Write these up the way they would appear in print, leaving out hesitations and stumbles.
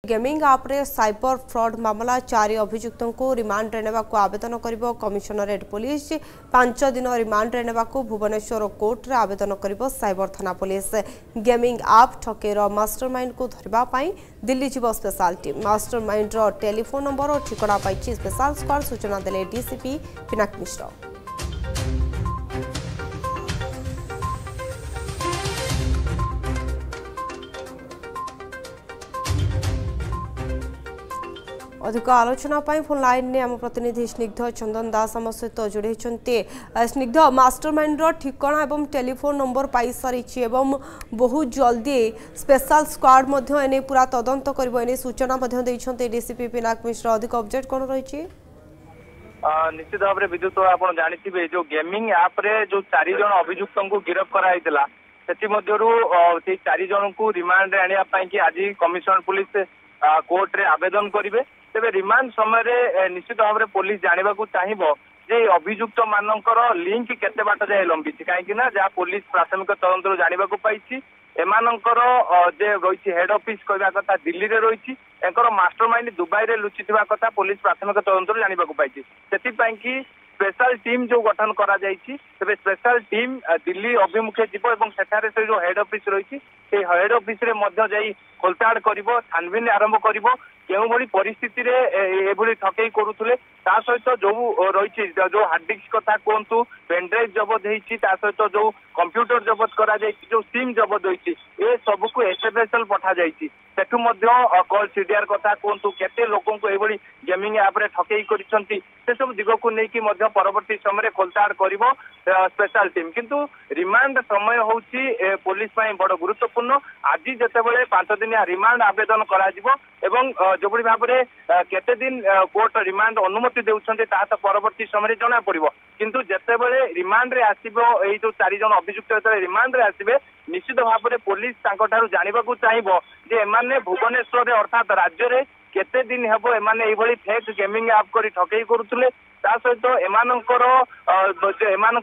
Gaming आप रे cyber fraud मामला 4 अभियुक्तों को रिमांड रे नेबाको आवेदन करिबो कमिशनरेट पुलिस 5 दिन रिमांड रे नेबाको भुवनेश्वर कोर्ट रे आवेदन करिबो साइबर थाना पुलिस। गेमिंग आप ठकेर मास्टरमाइंड को धरबा पई दिल्ली जीव स्पेशल टीम मास्टरमाइंड रो टेलीफोन नंबर और ठिकाना पाइछि स्पेशल स्क्वाड सूचना देले डीसीपी पिनाक मिश्र। अधिक आलोचना फोन लाइन ने आम प्रतिनिधि स्निग्ध चंदन दास आम सहित जोड़े स्निग्ध मास्टरमाइंड ठिकाना एवं टेलीफोन नंबर पाई सारी बहुत जल्दी स्पेशल स्क्वाड एने पूरा तदंत कर सूचना डीसीपी पिनाक मिश्र अधिक अपडेट कौन रही निश्चित भाव में विद्युत आप जानते जो गेमिंग आप रे जो 4 जन अभियुक्त को गिरफ्त कराइला से 4 जन को रिमांड आने आज कमिशनर पुलिस कोर्ट रे आवेदन करेंगे तेरे रिमांड समय निश्चित भाव में पुलिस जानवा चाहिए जे अभियुक्त मानकर लिंक केते बाट जाए लंबी कहीं जहाँ पुलिस प्राथमिक तदंतर जानवा पाई एमानकर जे रही हेड ऑफिस कहवा कथा दिल्ली रे रही मास्टरमाइंड दुबई रे लुचि कथा पुलिस प्राथमिक तदंतर जानवा पाई से स्पेशल टीम जो गठन करा जायछि तेरे स्पेशल टीम दिल्ली अभिमुखे जीव एवं सेठारे से जो हेड ऑफिस रही हेड ऑफिस रे मध्य जाई खोलताड़ करिवो छानबीन आरंभ करिवो केउ भली परिस्थिति रे एभली ठकेई करूथुले ता सहित जो रही जो हार्ड डिस्क कथा कहतु पेनड्राइव जबत होती सहित जो कंप्यूटर जबत करा जायछि जो सिम जबत होती ए सब को एसएफएसएल पठा जायछि सेठु मध्य कॉल सीडीआर कथा कहतु केते लोकों को एभली गेमिंग ऐप रे ठकेई करिसंती से सब दिग को नेकी मध्य परवर्ती समय खोलताड़ करिवो स्पेशल टीम किंतु रिमांड समय होउछि पुलिस पई बड़ गुरुत्वपूर्ण आज जेतेबेले 5 दिनिया रिमांड आवेदन करा जिवो एवं जो भाव में केते दिन कोर्ट रिमांड अनुमति देउछन्ते ता तो परवर्ती समय जना पड़िबो किंतु जेतेबेले रिमांड रे आसीबो एई जो 4 जन अभियुक्त रिमांड रे आसीबे निश्चित भाव में पुलिस तांको ठारू जानिबाकू चाहिबो जे एमाने भुवनेश्वर रे अर्थात राज्य रे केते दिन हेबो एमाने एभली फेक गेमिंग ऐप करी ठकेई करूथुले ता सहित एमानक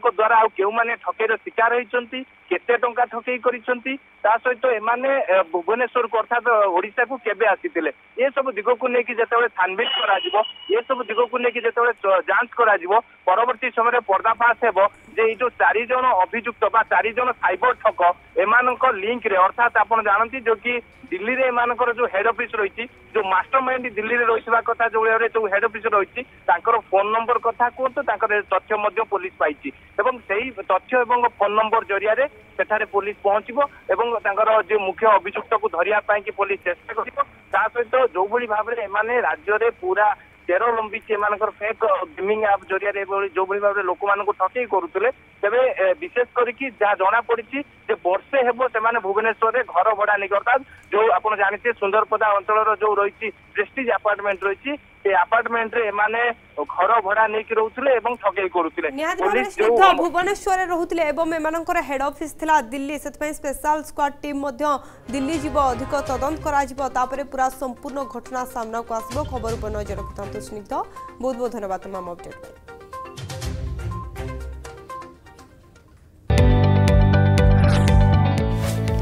द्वारा आउ केउ माने ठकेईर शिकार होइचंती केते टंका ठकेई करिसंती ता सहित एमाने भुवनेश्वर को अर्थात ओडिशा को केबे आसीतिले ए सब दिग को नेकी जेतेबेले छानबीन करा जिवो ए सब दिग को नेकी जेतेबेले जांच करा जिवो परवर्ती समय पर्दाफाश हेबो जे ई जो 4 जन अभियुक्त बा 4 जन साइबर ठक एमानक लिंक रे अर्थात आपण जानती जो कि दिल्ली रे एमानकर जो हेड ऑफिस रही जो मास्टरमाइंड दिल्ली रे रहिबा कथा जो हेड ऑफिस रही तांकर फोन नंबर कथा कहतु तांकर तथ्य मध्य पुलिस पाइछि एवं सही तथ्य एवं फोन नंबर जरिया रे सेठारे पुलिस पहुंचबो एवं तांकर जो मुख्य अभियुक्त को धरिया पाई कि पुलिस चेष्टा करिबो ता सहित जो भली भाव रे एमाने राज्य रे पूरा तेर लंबी एमानकर फेक गेमिंग ऐप जरिया रे जो भली भाव रे लोक मान को ठकेई करूतले तेबे विशेष करके जहाँ जना पड़ी जे वर्षे हेबो सेमाने भुवनेश्वर रे घर भड़ा नहीं अर्थात जो आपण जानते सुंदरपदा अंचल जो रही प्रेस्टीज अपार्टमेंट रही से अपार्टमेंट रे एमाने घर भड़ा नहीं रोथुले एवं ठकेई करूथुले पुलिस भुवनेश्वर रे रोथुले एवं एमानकर हेड ऑफिस थिला दिल्ली सेतपई स्पेशल स्क्वाड टीम मध्य दिल्ली जीव अधिक तदंत करा जिवो तापरे पूरा संपूर्ण घटना सामना को आसबो खबर पर नजर रखतंतु स्निग्ध बहुत बहुत धन्यवाद तमाम अपडेट।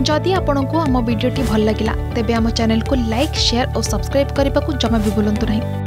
जदि आपंक आम भिडी भल लगा तेब आम चैनल को लाइक शेयर और सब्सक्राइब करने को जमा भी भूलु नहीं।